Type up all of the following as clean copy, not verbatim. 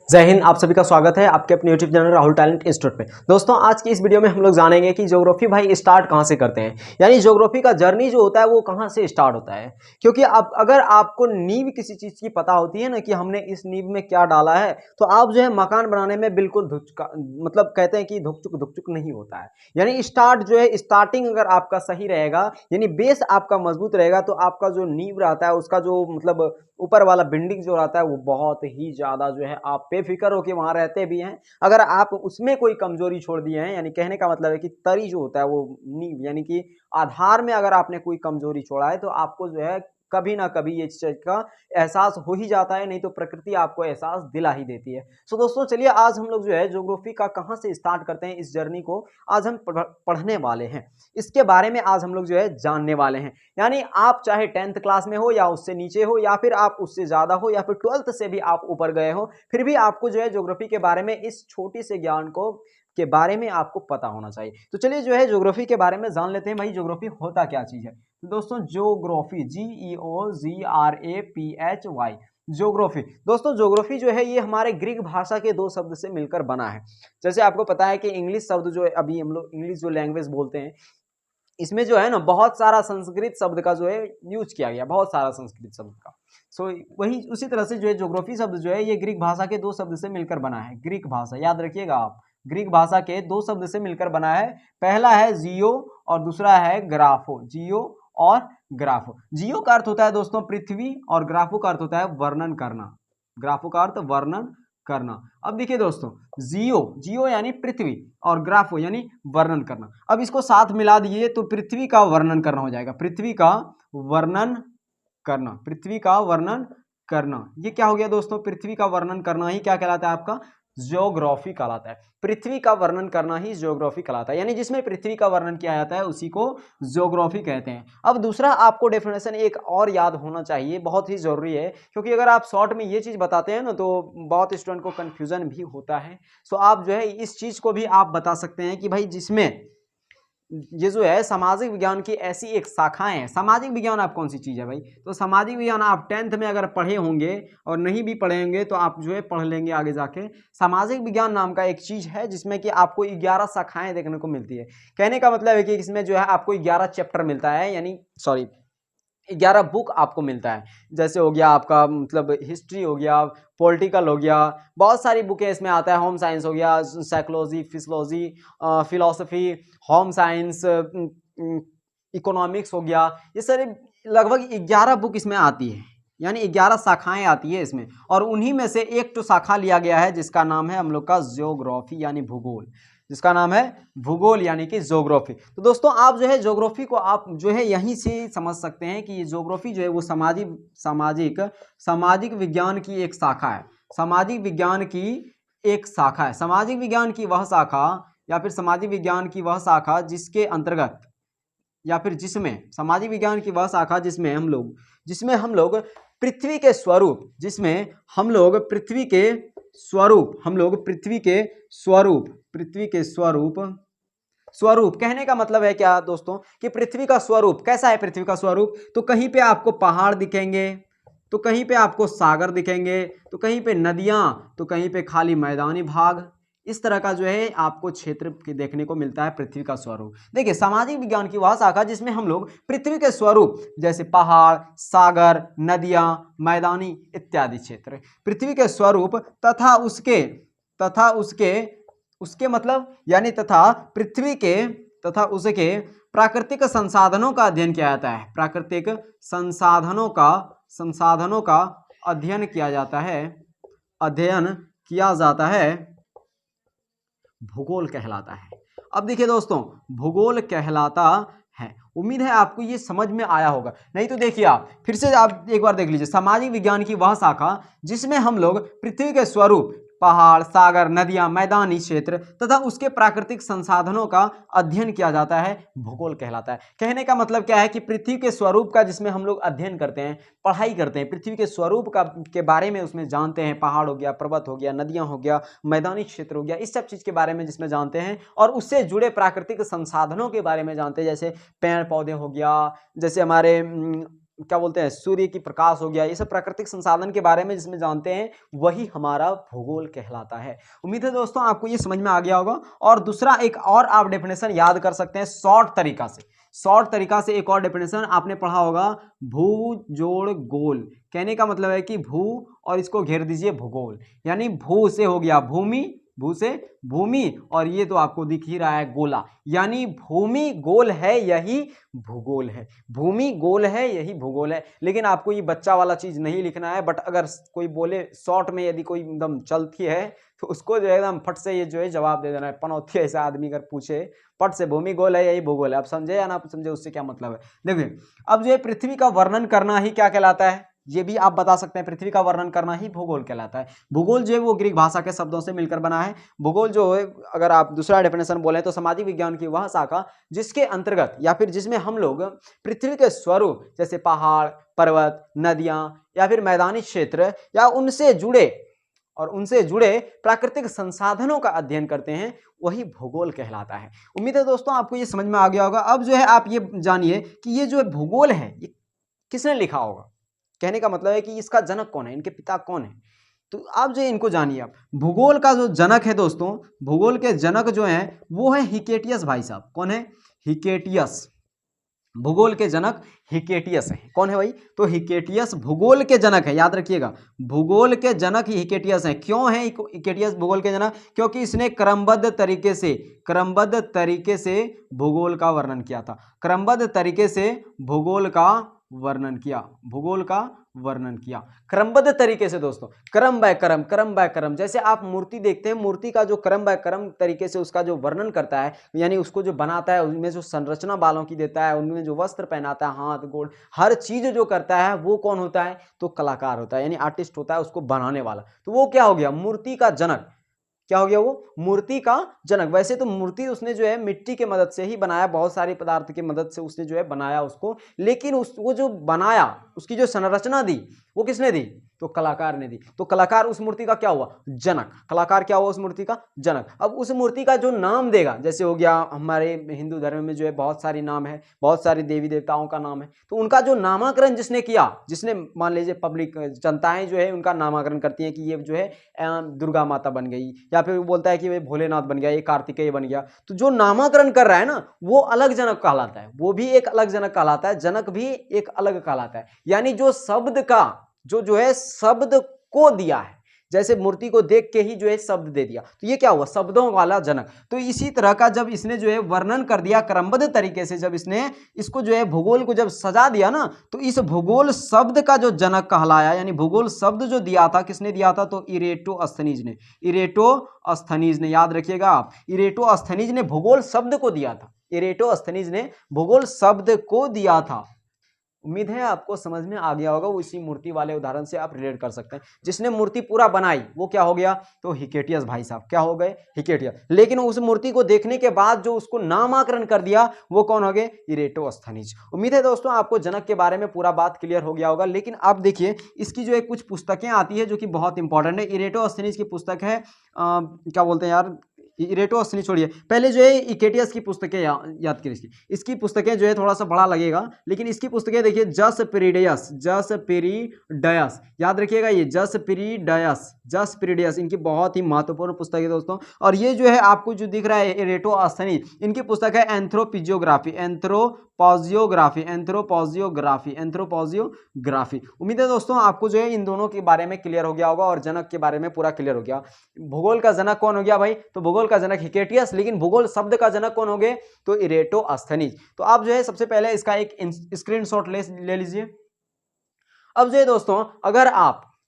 जय हिंद। आप सभी का स्वागत है आपके अपने YouTube channel Rahul talent institute में। दोस्तों आज की इस वीडियो में हम लोग जानेंगे कि ज्योग्राफी भाई स्टार्ट कहाँ से करते हैं, यानी ज्योग्राफी का जर्नी जो होता है वो कहाँ से स्टार्ट होता है। क्योंकि अब अगर आपको नींव किसी चीज़ की पता होती है ना कि हमने इस नींव में क्या डाला है, तो आप जो है मकान बनाने में बिल्कुल मतलब कहते हैं कि धुकचुक नहीं होता है। यानी स्टार्ट जो है, स्टार्टिंग अगर आपका सही रहेगा, यानी बेस आपका मजबूत रहेगा, तो आपका जो नींव रहता है उसका जो मतलब ऊपर वाला बिल्डिंग जो रहता है वो बहुत ही ज़्यादा जो है आप बेफिक्र होकर वहाँ रहते भी हैं। अगर आप उसमें कोई कमजोरी छोड़ दिए हैं, यानी कहने का मतलब है कि तरी जो होता है वो नींव यानी कि आधार में अगर आपने कोई कमजोरी छोड़ा है, तो आपको जो है कभी ना कभी ये चीज का एहसास हो ही जाता है, नहीं तो प्रकृति आपको एहसास दिला ही देती है। सो दोस्तों चलिए आज हम लोग जो है ज्योग्राफी का कहाँ से स्टार्ट करते हैं, इस जर्नी को आज हम पढ़ने वाले हैं। इसके बारे में आज हम लोग जो है जानने वाले हैं। यानी आप चाहे 10th क्लास में हो या उससे नीचे हो, या फिर आप उससे ज्यादा हो, या फिर 12th से भी आप ऊपर गए हो, फिर भी आपको जो है ज्योग्राफी के बारे में इस छोटी से ज्ञान को के बारे में आपको पता होना चाहिए। तो चलिए जो है ज्योग्राफी के बारे में जान लेते हैं। भाई ज्योग्राफी होता क्या चीज है? तो दोस्तों ज्योग्राफी GEOGRAPHY ज्योग्राफी, दोस्तों ज्योग्राफी जो है ये हमारे ग्रीक भाषा के दो शब्द से मिलकर बना है। जैसे आपको पता है कि इंग्लिश शब्द जो है, अभी हम लोग इंग्लिश जो लैंग्वेज बोलते हैं, इसमें जो है ना बहुत सारा संस्कृत शब्द का जो है यूज किया गया, बहुत सारा संस्कृत शब्द का। सो वही उसी तरह से जो है ज्योग्राफी शब्द जो है ये ग्रीक भाषा के दो शब्द से मिलकर बना है। ग्रीक भाषा याद रखिएगा आप, ग्रीक भाषा के दो शब्द से मिलकर बना है। पहला है जियो और दूसरा है ग्राफो। जियो और ग्राफो। जियो का अर्थ होता है दोस्तों पृथ्वी, और ग्राफो का अर्थ होता है वर्णन करना। ग्राफो का अर्थ वर्णन करना। अब देखिए दोस्तों, जियो जियो यानी पृथ्वी, और ग्राफो यानी वर्णन करना। अब इसको साथ मिला दिए तो पृथ्वी का वर्णन करना हो जाएगा। पृथ्वी का वर्णन करना, पृथ्वी का वर्णन करना, ये क्या हो गया दोस्तों? पृथ्वी का वर्णन करना ही क्या कहलाता है? आपका ज्योग्राफी कहलाता है। पृथ्वी का वर्णन करना ही ज्योग्राफी कहलाता है, यानी जिसमें पृथ्वी का वर्णन किया जाता है उसी को ज्योग्राफी कहते हैं। अब दूसरा आपको डेफिनेशन एक और याद होना चाहिए, बहुत ही जरूरी है, क्योंकि अगर आप शॉर्ट में ये चीज बताते हैं ना तो बहुत स्टूडेंट को कंफ्यूजन भी होता है। सो आप जो है इस चीज को भी आप बता सकते हैं कि भाई जिसमें ये जो है सामाजिक विज्ञान की ऐसी एक शाखाएं हैं। सामाजिक विज्ञान आप कौन सी चीज़ है भाई? तो सामाजिक विज्ञान आप 10th में अगर पढ़े होंगे, और नहीं भी पढ़े होंगे तो आप जो है पढ़ लेंगे आगे जाके। सामाजिक विज्ञान नाम का एक चीज़ है जिसमें कि आपको 11 शाखाएं देखने को मिलती है। कहने का मतलब है कि इसमें जो है आपको 11 चैप्टर मिलता है, यानी सॉरी 11 बुक आपको मिलता है। जैसे हो गया आपका मतलब हिस्ट्री हो गया, पॉलिटिकल हो गया, बहुत सारी बुकें इसमें आता है। होम साइंस हो गया, psychology, physiology, philosophy, home science, economics हो गया, ये सारे लगभग 11 बुक इसमें आती है, यानी 11 शाखाएं आती है इसमें। और उन्हीं में से एक तो शाखा लिया गया है जिसका नाम है हम लोग का ज्योग्राफी यानी भूगोल, जिसका नाम है भूगोल यानी कि ज्योग्राफी। तो दोस्तों आप जो है ज्योग्राफी को आप जो है यहीं से समझ सकते हैं कि ये ज्योग्राफी जो है वो सामाजिक सामाजिक सामाजिक विज्ञान की एक शाखा है। सामाजिक विज्ञान की एक शाखा है। सामाजिक विज्ञान की वह शाखा, या फिर सामाजिक विज्ञान की वह शाखा जिसके अंतर्गत, या फिर जिसमें सामाजिक विज्ञान की वह शाखा जिसमें हम लोग पृथ्वी के स्वरूप, जिसमें हम लोग पृथ्वी के स्वरूप, हम लोग पृथ्वी के स्वरूप, पृथ्वी के स्वरूप, स्वरूप कहने का मतलब है क्या दोस्तों कि पृथ्वी का स्वरूप कैसा है? पृथ्वी का स्वरूप तो कहीं पे आपको पहाड़ दिखेंगे, तो कहीं पे आपको सागर दिखेंगे, तो कहीं पे नदियां, तो कहीं पे खाली मैदानी भाग। इस तरह का जो है आपको क्षेत्र देखने को मिलता है पृथ्वी का स्वरूप। देखिए सामाजिक विज्ञान की वह शाखा जिसमें हम लोग पृथ्वी के स्वरूप जैसे पहाड़, सागर, नदियां, मैदानी इत्यादि क्षेत्र, पृथ्वी के स्वरूप तथा उसके उसके मतलब यानी तथा पृथ्वी के तथा उसके प्राकृतिक संसाधनों का अध्ययन किया जाता है। प्राकृतिक संसाधनों का अध्ययन किया जाता है, अध्ययन किया जाता है, भूगोल कहलाता है। अब देखिए दोस्तों, भूगोल कहलाता है। उम्मीद है आपको ये समझ में आया होगा। नहीं तो देखिए आप फिर से आप एक बार देख लीजिए, सामाजिक विज्ञान की वह शाखा जिसमें हम लोग पृथ्वी के स्वरूप, पहाड़, सागर, नदियां, मैदानी क्षेत्र तथा उसके प्राकृतिक संसाधनों का अध्ययन किया जाता है, भूगोल कहलाता है। कहने का मतलब क्या है कि पृथ्वी के स्वरूप का जिसमें हम लोग अध्ययन करते हैं, पढ़ाई करते हैं, पृथ्वी के स्वरूप का के बारे में उसमें जानते हैं। पहाड़ हो गया, पर्वत हो गया, नदियां हो गया, मैदानी क्षेत्र हो गया, इस सब चीज के बारे में जिसमें जानते हैं, और उससे जुड़े प्राकृतिक संसाधनों के बारे में जानते हैं, जैसे पेड़ पौधे हो गया, जैसे हमारे क्या बोलते हैं, सूर्य की प्रकाश हो गया, ये सब प्राकृतिक संसाधन के बारे में जिसमें जानते हैं वही हमारा भूगोल कहलाता है। उम्मीद है दोस्तों आपको ये समझ में आ गया होगा। और दूसरा एक और आप डेफिनेशन याद कर सकते हैं शॉर्ट तरीका से। शॉर्ट तरीका से एक और डेफिनेशन आपने पढ़ा होगा, भू जोड़ गोल। कहने का मतलब है कि भू और इसको घेर दीजिए भूगोल, यानी भू से हो गया भूमि, भू से भूमि, और ये तो आपको दिख ही रहा है गोला, यानी भूमि गोल है यही भूगोल है। भूमि गोल है यही भूगोल है। लेकिन आपको ये बच्चा वाला चीज नहीं लिखना है, बट अगर कोई बोले शॉर्ट में, यदि कोई एकदम चलती है तो उसको जो है एकदम फट से ये जो है जवाब दे देना है। पनौती ऐसा आदमी अगर पूछे फट से, भूमि गोल है यही भूगोल है, आप समझे या ना समझे उससे क्या मतलब है। देखिए अब जो है पृथ्वी का वर्णन करना ही क्या कहलाता है, ये भी आप बता सकते हैं, पृथ्वी का वर्णन करना ही भूगोल कहलाता है। भूगोल जो है वो ग्रीक भाषा के शब्दों से मिलकर बना है। भूगोल जो है अगर आप दूसरा डेफिनेशन बोले तो सामाजिक विज्ञान की वह शाखा जिसके अंतर्गत या फिर जिसमें हम लोग पृथ्वी के स्वरूप जैसे पहाड़, पर्वत, नदियां या फिर मैदानी क्षेत्र या उनसे जुड़े प्राकृतिक संसाधनों का अध्ययन करते हैं, वही भूगोल कहलाता है। उम्मीद है दोस्तों आपको ये समझ में आ गया होगा। अब जो है आप ये जानिए कि ये जो भूगोल है ये किसने लिखा होगा। कहने का मतलब है कि इसका जनक कौन है, इनके पिता कौन है। तो आप जो इनको जानिए। आप भूगोल का जो जनक है दोस्तों, भूगोल के जनक जो हैं वो है हिकेटियस भाई साहब। कौन है? हिकेटियस। भूगोल के जनक हिकेटियस हैं। कौन है भाई? तो हिकेटियस भूगोल के जनक है, याद रखिएगा, भूगोल के जनक ही हिकेटियस हैं। क्यों है हिकेटियस भूगोल के जनक? क्योंकि इसने क्रमबद्ध तरीके से भूगोल का वर्णन किया था। क्रमबद्ध तरीके से भूगोल का वर्णन किया, क्रमबद्ध तरीके से दोस्तों, क्रम बाय क्रम। जैसे आप मूर्ति देखते हैं, मूर्ति का जो क्रम बाय क्रम तरीके से उसका जो वर्णन करता है, यानी उसको जो बनाता है, उनमें जो संरचना बालों की देता है, उनमें जो वस्त्र पहनाता है, हाथ गोड़ हर चीज जो करता है, वो कौन होता है? तो कलाकार होता है, यानी आर्टिस्ट होता है, उसको बनाने वाला। तो वो क्या हो गया? मूर्ति का जनक। क्या हो गया वो? मूर्ति का जनक। वैसे तो मूर्ति उसने जो है मिट्टी के मदद से ही बनाया, बहुत सारे पदार्थ की मदद से उसने जो है बनाया उसको, लेकिन वो जो बनाया, उसकी जो संरचना दी, वो किसने दी? तो कलाकार ने दी। तो कलाकार उस मूर्ति का क्या हुआ? जनक। कलाकार क्या हुआ? उस मूर्ति का जनक। अब उस मूर्ति का जो नाम देगा, जैसे हो गया हमारे हिंदू धर्म में जो है बहुत सारी नाम है, बहुत सारे देवी देवताओं का नाम है, तो उनका जो नामकरण जिसने किया, जिसने मान लीजिए पब्लिक जनताएं जो है उनका नामकरण करती हैं कि ये जो है दुर्गा माता बन गई, या फिर वो बोलता है कि वे भोलेनाथ बन गया, ये कार्तिकेय बन गया। तो जो नामकरण कर रहा है ना, वो अलग जनक कहलाता है, वो भी एक अलग जनक कहलाता है, जनक भी एक अलग कहलाता है। यानी जो शब्द का जो है शब्द को दिया है, जैसे मूर्ति को देख के ही जो है शब्द दे दिया, तो ये क्या हुआ? शब्दों वाला जनक। तो इसी तरह का जब इसने जो है वर्णन कर दिया क्रमबद्ध तरीके से, जब इसने इसको जो है भूगोल को जब सजा दिया ना, तो इस भूगोल शब्द का जो जनक कहलाया, यानी भूगोल शब्द जो दिया था, किसने दिया था? तो इरेटोस्थनीज ने। इरेटोस्थनीज ने, याद रखिएगा आप, इरेटोस्थनीज ने भूगोल शब्द को दिया था। इरेटोस्थनीज ने भूगोल शब्द को दिया था। उम्मीद है आपको समझ में आ गया होगा। उसी मूर्ति वाले उदाहरण से आप रिलेट कर सकते हैं। जिसने मूर्ति पूरा बनाई वो क्या हो गया? तो हिकेटियस भाई साहब। क्या हो गए? हिकेटियस। लेकिन उस मूर्ति को देखने के बाद जो उसको नामकरण कर दिया, वो कौन हो गए? इरेटोस्थनीज। उम्मीद है दोस्तों आपको जनक के बारे में पूरा बात क्लियर हो गया होगा। लेकिन आप देखिए इसकी जो है कुछ पुस्तकें आती है जो कि बहुत इंपॉर्टेंट है। इरेटोस्थनीज की पुस्तक है, क्या बोलते हैं यार, इरेटोस्थनीज छोड़िए, पहले जो है इकेटियस की पुस्तकें याद करिए। इसकी पुस्तकें जो है थोड़ा सा बड़ा लगेगा, लेकिन इसकी पुस्तकें देखिए, जस पेरिडियस, याद रखिएगा, ये जस पेरिडियस इनकी बहुत ही महत्वपूर्ण पुस्तक है दोस्तों। और ये जो है आपको जो दिख रहा है इरेटोस्थनीज, इनकी पुस्तक है एंथ्रोपोजियोग्राफी। उम्मीद है दोस्तों आपको जो है इन दोनों के बारे में क्लियर हो गया होगा और जनक के बारे में पूरा क्लियर हो गया। भूगोल का जनक कौन हो गया भाई? तो भूगोल का जनक हिकेटियस, लेकिन भूगोल शब्द का जनक कौन हो गए? तो इरेटोस्थनीज। तो आप जो है सबसे पहले इसका एक स्क्रीनशॉट ले लीजिए। अब जो है दोस्तों,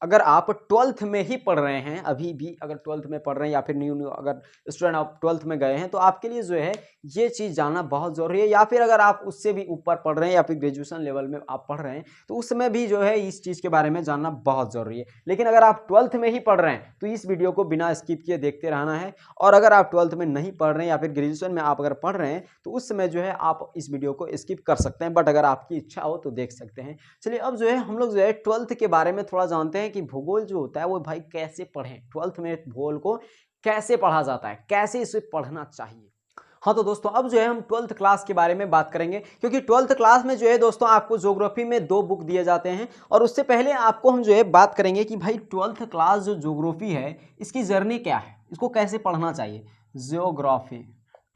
अगर आप 12th में ही पढ़ रहे हैं, अभी भी अगर 12th में पढ़ रहे हैं, या फिर न्यू अगर स्टूडेंट आप 12th में गए हैं, तो आपके लिए जो है ये चीज़ जानना बहुत ज़रूरी है। या फिर अगर आप उससे भी ऊपर पढ़ रहे हैं या फिर ग्रेजुएशन लेवल में आप पढ़ रहे हैं, तो उस समय भी जो है इस चीज़ के बारे में जानना बहुत ज़रूरी है। लेकिन अगर आप 12th में ही पढ़ रहे हैं तो इस वीडियो को बिना स्किप किए देखते रहना है। और अगर आप 12th में नहीं पढ़ रहे हैं या फिर ग्रेजुएशन में आप अगर पढ़ रहे हैं, तो उस समय जो है आप इस वीडियो को स्किप कर सकते हैं, बट अगर आपकी इच्छा हो तो देख सकते हैं। चलिए अब जो है हम लोग जो है 12th के बारे में थोड़ा जानते हैं कि भूगोल जो होता है वो भाई कैसे पढ़ें, 12th में भूगोल को कैसे पढ़ा जाता है, कैसे इसे पढ़ना चाहिए। हाँ तो दोस्तों अब जो है हम 12th क्लास के बारे में बात करेंगे, क्योंकि 12th क्लास में जो है दोस्तों आपको ज्योग्राफी में 2 बुक दिए जाते हैं। और उससे पहले आपको हम जो है बात करेंगे कि भाई 12th क्लास जो ज्योग्राफी है इसकी जर्नी क्या है, इसको कैसे पढ़ना चाहिए। ज्योग्राफी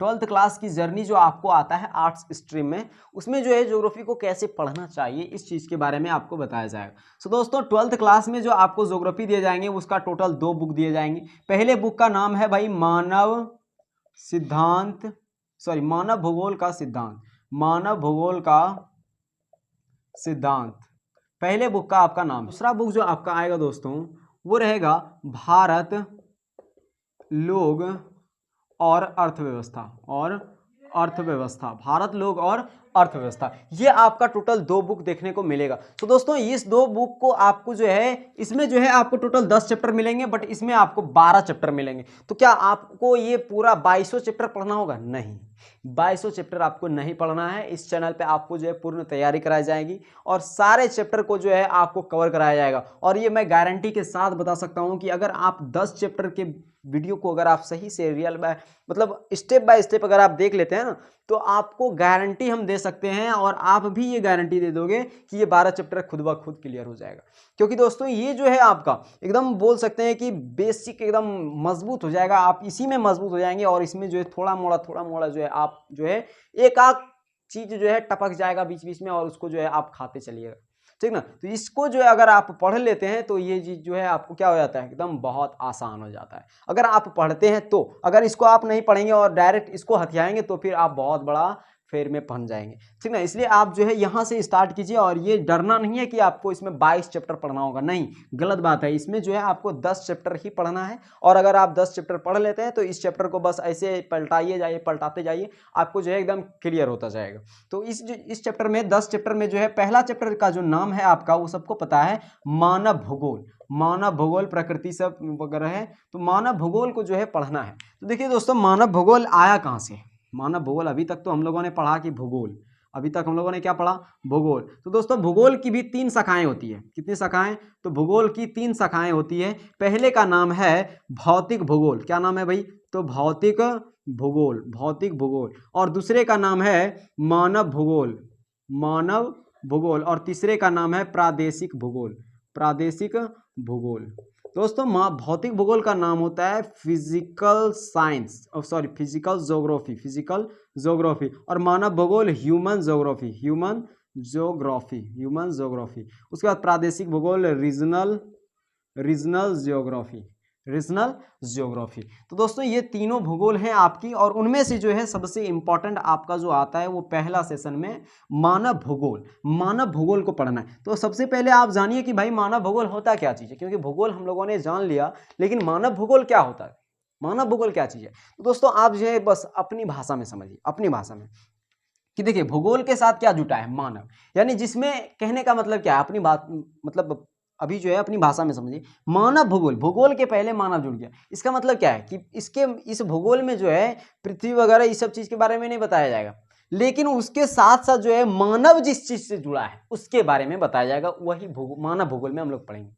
12th क्लास की जर्नी जो आपको आता है आर्ट्स स्ट्रीम में, उसमें जो है ज्योग्राफी को कैसे पढ़ना चाहिए इस चीज़ के बारे में आपको बताया जाएगा। सो दोस्तों 12th क्लास में जो आपको ज्योग्राफी दिए जाएंगे उसका टोटल 2 बुक दिए जाएंगे। पहले बुक का नाम है भाई मानव भूगोल का सिद्धांत। मानव भूगोल का सिद्धांत पहले बुक का आपका नाम। दूसरा बुक जो आपका आएगा दोस्तों वो रहेगा भारत, लोग और अर्थव्यवस्था। भारत, लोग और अर्थव्यवस्था, ये आपका टोटल 2 बुक देखने को मिलेगा। तो दोस्तों इस 2 बुक को आपको जो है, इसमें जो है आपको टोटल 10 चैप्टर मिलेंगे, बट इसमें आपको 12 चैप्टर मिलेंगे। तो क्या आपको ये पूरा 2200 चैप्टर पढ़ना होगा? नहीं, 2200 चैप्टर आपको नहीं पढ़ना है। इस चैनल पे आपको जो है पूर्ण तैयारी कराई जाएगी और सारे चैप्टर को जो है आपको कवर कराया जाएगा। और ये मैं गारंटी के साथ बता सकता हूँ कि अगर आप 10 चैप्टर के वीडियो को अगर आप सही से रियल बाय मतलब स्टेप बाय स्टेप अगर आप देख लेते हैं ना, तो आपको गारंटी हम दे सकते हैं, और आप भी ये गारंटी दे दोगे कि ये 12 चैप्टर खुद ब खुद क्लियर हो जाएगा। क्योंकि दोस्तों ये जो है आपका एकदम बोल सकते हैं कि बेसिक एकदम मजबूत हो जाएगा, आप इसी में मजबूत हो जाएंगे। और इसमें जो है थोड़ा मोड़ा जो है आप जो है एक आध चीज जो है टपक जाएगा बीच बीच में, और उसको जो है आप खाते चलिएगा, ठीक ना। तो इसको जो है अगर आप पढ़ लेते हैं तो ये चीज जो है आपको क्या हो जाता है, एकदम बहुत आसान हो जाता है अगर आप पढ़ते हैं तो। अगर इसको आप नहीं पढ़ेंगे और डायरेक्ट इसको हथियाएंगे तो फिर आप बहुत बड़ा फेर में पहुंच जाएंगे, ठीक ना। इसलिए आप जो है यहाँ से स्टार्ट कीजिए, और ये डरना नहीं है कि आपको इसमें 22 चैप्टर पढ़ना होगा, नहीं, गलत बात है। इसमें जो है आपको 10 चैप्टर ही पढ़ना है, और अगर आप 10 चैप्टर पढ़ लेते हैं तो इस चैप्टर को बस ऐसे पलटाते जाइए, आपको जो है एकदम क्लियर होता जाएगा। तो इस चैप्टर में 10 चैप्टर में जो है पहला चैप्टर का जो नाम है आपका वो सबको पता है, मानव भूगोल प्रकृति सब वगैरह है। तो मानव भूगोल को जो है पढ़ना है। तो देखिए दोस्तों मानव भूगोल आया कहाँ से। मानव भूगोल अभी तक तो हम लोगों ने पढ़ा कि भूगोल, अभी तक हम लोगों ने क्या पढ़ा, भूगोल। तो दोस्तों भूगोल की भी 3 शाखाएं होती है। कितनी शाखाएं? तो भूगोल की 3 शाखाएं होती है। पहले का नाम है भौतिक भूगोल। क्या नाम है भाई? तो भौतिक भूगोल। और दूसरे का नाम है मानव भूगोल। और तीसरे का नाम है प्रादेशिक भूगोल। दोस्तों भौतिक भूगोल का नाम होता है फिजिकल ज्योग्राफी। और मानव भूगोल ह्यूमन ज्योग्राफी। उसके बाद प्रादेशिक भूगोल रीजनल ज्योग्राफी। तो दोस्तों ये तीनों भूगोल हैं आपकी, और उनमें से जो है सबसे इंपॉर्टेंट आपका जो आता है वो पहला सेशन में मानव भूगोल को पढ़ना है। तो सबसे पहले आप जानिए कि भाई मानव भूगोल होता क्या चीज़ है, क्योंकि भूगोल हम लोगों ने जान लिया, लेकिन मानव भूगोल क्या होता है, मानव भूगोल क्या चीज़ है। तो दोस्तों आप जो है बस अपनी भाषा में समझिए, अपनी भाषा में, कि देखिए भूगोल के साथ क्या जुटा है, मानव, यानी जिसमें कहने का मतलब क्या है, अपनी बात मतलब अभी जो है अपनी भाषा में समझिए। मानव भूगोल के पहले मानव जुड़ गया। इसका मतलब क्या है कि इस भूगोल में जो है पृथ्वी वगैरह इस सब चीज के बारे में नहीं बताया जाएगा, लेकिन उसके साथ साथ जो है मानव जिस चीज से जुड़ा है उसके बारे में बताया जाएगा। वही मानव भूगोल में हम लोग पढ़ेंगे।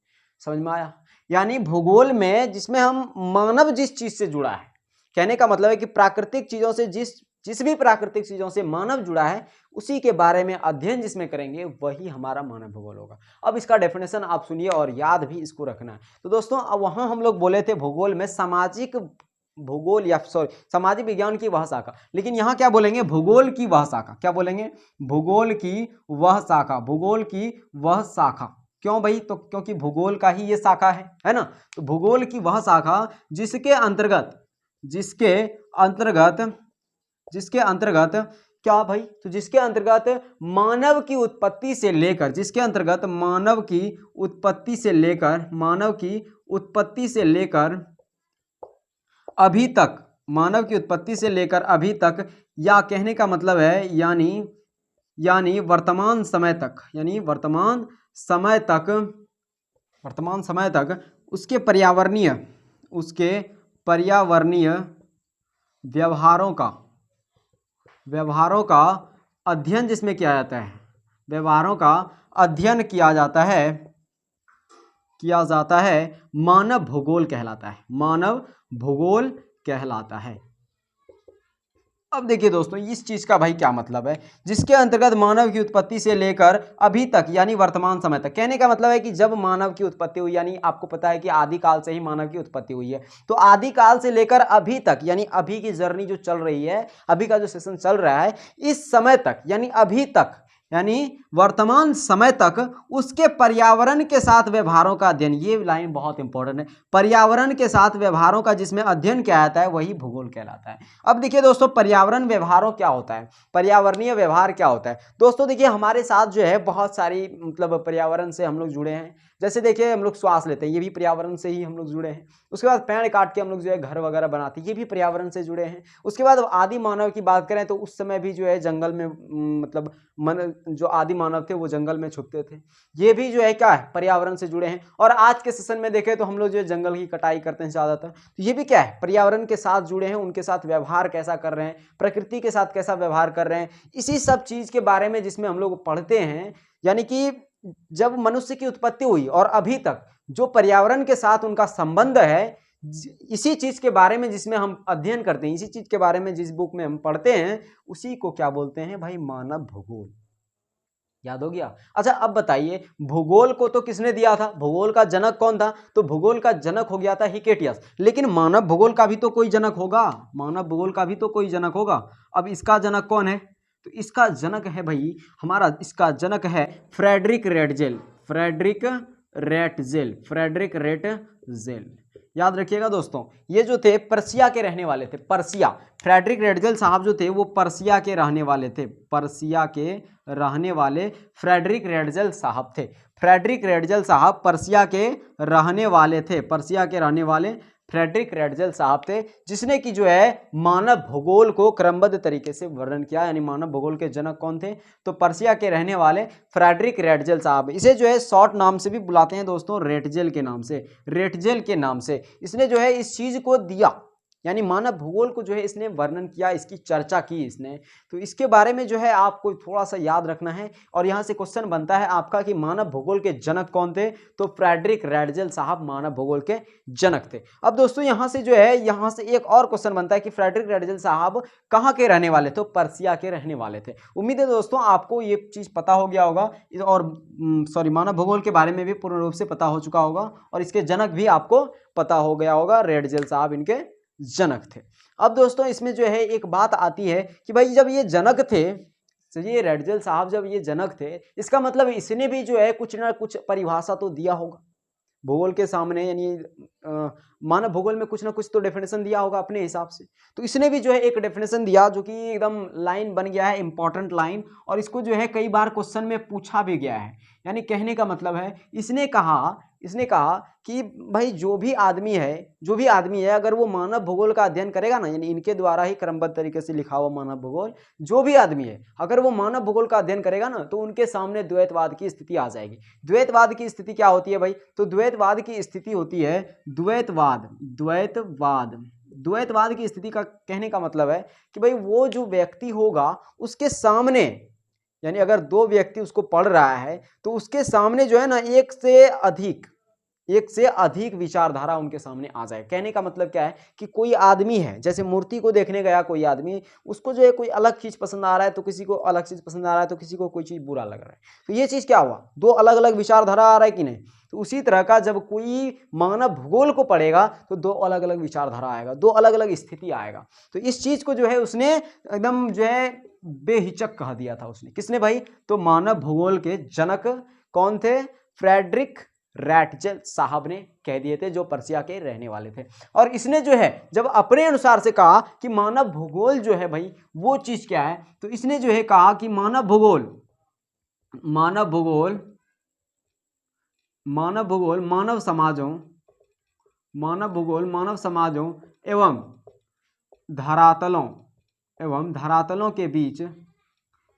समझ में आया? यानी भूगोल में जिसमें हम मानव जिस चीज से जुड़ा है, कहने का मतलब है कि प्राकृतिक चीजों से जिस भी प्राकृतिक चीजों से मानव जुड़ा है उसी के बारे में अध्ययन जिसमें करेंगे वही हमारा मानव भूगोल होगा। अब इसका डेफिनेशन आप सुनिए और याद भी इसको रखना है। तो दोस्तों अब वहां हम लोग बोले थे भूगोल में सामाजिक विज्ञान की वह शाखा, लेकिन यहाँ क्या बोलेंगे, भूगोल की वह शाखा। क्या बोलेंगे? भूगोल की वह शाखा। क्यों भाई? तो क्योंकि भूगोल का ही ये शाखा है ना। तो भूगोल की वह शाखा जिसके अंतर्गत क्या भाई? तो जिसके अंतर्गत मानव की उत्पत्ति से लेकर अभी तक, या कहने का मतलब है यानी वर्तमान समय तक उसके पर्यावरणीय व्यवहारों का अध्ययन जिसमें किया जाता है, व्यवहारों का अध्ययन किया जाता है मानव भूगोल कहलाता है। अब देखिए दोस्तों इस चीज का भाई क्या मतलब है, जिसके अंतर्गत मानव की उत्पत्ति से लेकर अभी तक यानी वर्तमान समय तक, कहने का मतलब है कि जब मानव की उत्पत्ति हुई, यानी आपको पता है कि आदि काल से ही मानव की उत्पत्ति हुई है, तो आदि काल से लेकर अभी तक यानी अभी की जर्नी जो चल रही है, अभी का जो सेशन चल रहा है, इस समय तक यानी अभी तक यानी वर्तमान समय तक उसके पर्यावरण के साथ व्यवहारों का अध्ययन, ये लाइन बहुत इंपॉर्टेंट है, पर्यावरण के साथ व्यवहारों का जिसमें अध्ययन क्या आता है वही भूगोल कहलाता है। अब देखिए दोस्तों पर्यावरण व्यवहारों क्या होता है, पर्यावरणीय व्यवहार क्या होता है। दोस्तों देखिए हमारे साथ जो है बहुत सारी मतलब पर्यावरण से हम लोग जुड़े हैं, जैसे देखिए हम लोग श्वास लेते हैं, ये भी पर्यावरण से ही हम लोग जुड़े हैं। उसके बाद पेड़ काट के हम लोग जो है घर वगैरह बनाते हैं, ये भी पर्यावरण से जुड़े हैं। उसके बाद आदि मानव की बात करें तो उस समय भी जो है जंगल में मतलब जो आदि मानव थे वो जंगल में छुपते थे, ये भी जो है क्या है पर्यावरण से जुड़े हैं। और आज के सेशन में देखें तो हम लोग जो है जंगल की कटाई करते हैं ज्यादातर, तो ये भी क्या है पर्यावरण के साथ जुड़े हैं, उनके साथ व्यवहार कैसा कर रहे हैं, प्रकृति के साथ कैसा व्यवहार कर रहे हैं, इसी सब चीज के बारे में जिसमें हम लोग पढ़ते हैं। यानी कि जब मनुष्य की उत्पत्ति हुई और अभी तक जो पर्यावरण के साथ उनका संबंध है, इसी चीज के बारे में जिसमें हम अध्ययन करते हैं, इसी चीज के बारे में जिस बुक में हम पढ़ते हैं, उसी को क्या बोलते हैं भाई मानव भूगोल। याद हो गया। अच्छा अब बताइए भूगोल को तो किसने दिया था, भूगोल का जनक कौन था, तो भूगोल का जनक हो गया था हिकेटियस। लेकिन मानव भूगोल का भी तो कोई जनक होगा, मानव भूगोल का भी तो कोई जनक होगा। अब इसका जनक कौन है, तो इसका जनक है भाई हमारा, इसका जनक है Friedrich Ratzel, Friedrich Ratzel, Friedrich Ratzel. याद रखिएगा दोस्तों, ये जो थे पर्सिया के रहने वाले थे, पर्सिया। फ्रेडरिक रेटजेल साहब जो थे वो पर्सिया के रहने वाले थे, पर्सिया के रहने वाले फ्रेडरिक रेटजेल साहब थे। फ्रेडरिक रेटजेल साहब पर्सिया के रहने वाले थे, पर्सिया के रहने वाले फ्रेडरिक रेटजेल साहब थे, जिसने कि जो है मानव भूगोल को क्रमबद्ध तरीके से वर्णन किया। यानी मानव भूगोल के जनक कौन थे, तो पर्सिया के रहने वाले फ्रेडरिक रेटजेल साहब। इसे जो है शॉर्ट नाम से भी बुलाते हैं दोस्तों, रेटजेल के नाम से, रेटजेल के नाम से। इसने जो है इस चीज को दिया, यानी मानव भूगोल को जो है इसने वर्णन किया, इसकी चर्चा की इसने। तो इसके बारे में जो है आपको थोड़ा सा याद रखना है। और यहाँ से क्वेश्चन बनता है आपका कि मानव भूगोल के जनक कौन थे, तो फ्रेडरिक रेटजेल साहब मानव भूगोल के जनक थे। अब दोस्तों यहाँ से जो है यहाँ से एक और क्वेश्चन बनता है कि फ्रेडरिक रेटजेल साहब कहाँ के रहने वाले थे, तो पर्सिया के रहने वाले थे। उम्मीद है दोस्तों आपको ये चीज पता हो गया होगा, और सॉरी मानव भूगोल के बारे में भी पूर्ण रूप से पता हो चुका होगा, और इसके जनक भी आपको पता हो गया होगा, रेटजेल साहब इनके जनक थे। अब दोस्तों इसमें जो है एक बात आती है कि भाई जब ये जनक थे, तो ये रेटजेल साहब जब ये जनक थे, इसका मतलब इसने भी जो है कुछ ना कुछ परिभाषा तो दिया होगा भूगोल के सामने, यानी मानव भूगोल में कुछ ना कुछ तो डेफिनेशन दिया होगा अपने हिसाब से। तो इसने भी जो है एक डेफिनेशन दिया जो कि एकदम लाइन बन गया है, इंपॉर्टेंट लाइन, और इसको जो है कई बार क्वेश्चन में पूछा भी गया है। यानी कहने का मतलब है इसने कहा कि भाई जो भी आदमी है अगर वो मानव भूगोल का अध्ययन करेगा ना, यानी इनके द्वारा ही क्रमबद्ध तरीके से लिखा हुआ मानव भूगोल, जो भी आदमी है अगर वो मानव भूगोल का अध्ययन करेगा ना, तो उनके सामने द्वैतवाद की स्थिति आ जाएगी। द्वैतवाद की स्थिति क्या होती है भाई, तो द्वैतवाद की स्थिति होती है द्वैतवाद की स्थिति का कहने का मतलब है कि भाई वो जो व्यक्ति होगा उसके सामने, यानी अगर दो व्यक्ति उसको पढ़ रहा है तो उसके सामने जो है ना एक से अधिक विचारधारा उनके सामने आ जाए। कहने का मतलब क्या है कि कोई आदमी है, जैसे मूर्ति को देखने गया कोई आदमी, उसको जो है कोई अलग चीज पसंद आ रहा है, तो किसी को अलग चीज पसंद आ रहा है, तो किसी को कोई चीज बुरा लग रहा है, तो ये चीज क्या हुआ, दो अलग अलग विचारधारा आ रहा है कि नहीं। तो उसी तरह का जब कोई मानव भूगोल को पढ़ेगा तो दो अलग अलग विचारधारा आएगा, दो अलग अलग स्थिति आएगा। तो इस चीज को जो है उसने एकदम जो है बेहिचक कह दिया था उसने, किसने भाई, तो मानव भूगोल के जनक कौन थे, फ्रेडरिक रेटजेल साहब ने कह दिए थे, जो पर्सिया के रहने वाले थे। और इसने जो है जब अपने अनुसार से कहा कि मानव भूगोल जो है भाई वो चीज क्या है, तो इसने जो है कहा कि मानव भूगोल मानव समाजों एवं धरातलों के बीच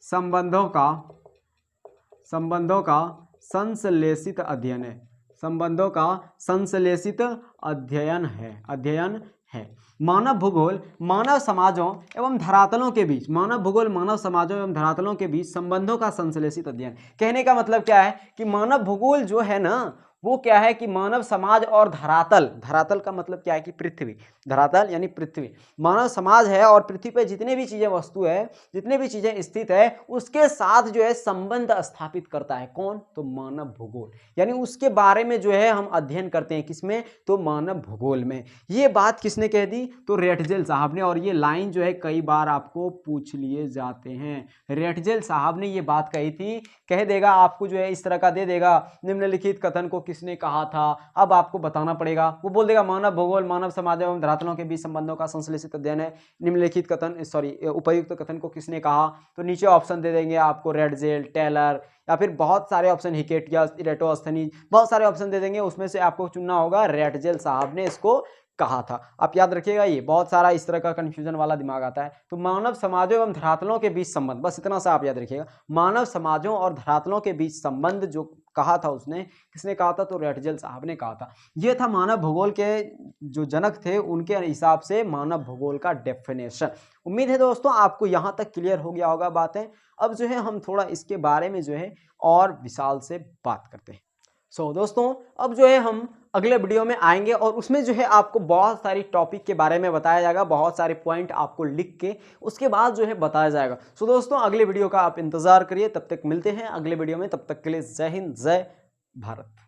संबंधों का संश्लेषित अध्ययन है। मानव भूगोल मानव समाजों एवं धरातलों के बीच संबंधों का संश्लेषित अध्ययन। कहने का मतलब क्या है कि मानव भूगोल जो है ना वो क्या है कि मानव समाज और धरातल, धरातल का मतलब क्या है कि पृथ्वी, धरातल यानी पृथ्वी, मानव समाज है और पृथ्वी पे जितने भी चीजें वस्तु है, जितने भी चीजें स्थित है, उसके साथ जो है संबंध स्थापित करता है। कौन? तो मानव भूगोल, यानी उसके बारे में जो है हम अध्ययन करते हैं। किसमें? तो मानव भूगोल में। ये बात किसने कह दी? तो रेटजेल साहब ने। और ये लाइन जो है कई बार आपको पूछ लिए जाते हैं। रेटजेल साहब ने ये बात कही थी, कह देगा आपको जो है इस तरह का दे देगा, निम्नलिखित कथन को किसने कहा था, अब आपको बताना पड़ेगा। वो बोल देगा मानव भूगोल मानव समाज एवं धरातलों के बीच संबंधों का संश्लेषित अध्ययन है, निम्नलिखित कथन उपयुक्त कथन को किसने कहा, तो नीचे ऑप्शन दे देंगे आपको, रेटजेल, टेलर, या फिर बहुत सारे ऑप्शन, हिकेटियस, इरेटोस्थनीज, बहुत सारे ऑप्शन दे देंगे, उसमें से आपको चुनना होगा रेटजेल साहब ने इसको कहा था। आप याद रखिएगा, ये बहुत सारा इस तरह का कंफ्यूजन वाला दिमाग आता है। तो मानव समाजों एवं धरातलों के बीच संबंध, बस इतना सा आप याद रखिएगा, मानव समाजों और धरातलों के बीच संबंध जो कहा था उसने, किसने कहा था? तो रेटजेल साहब ने कहा था। ये था मानव भूगोल के जो जनक थे उनके हिसाब से मानव भूगोल का डेफिनेशन। उम्मीद है दोस्तों आपको यहाँ तक क्लियर हो गया होगा बातें। अब जो है हम थोड़ा इसके बारे में जो है और विशाल से बात करते हैं। दोस्तों अब जो है हम अगले वीडियो में आएंगे और उसमें जो है आपको बहुत सारी टॉपिक के बारे में बताया जाएगा, बहुत सारे पॉइंट आपको लिख के उसके बाद जो है बताया जाएगा। दोस्तों अगले वीडियो का आप इंतजार करिए, तब तक मिलते हैं अगले वीडियो में, तब तक के लिए जय हिंद, जय भारत।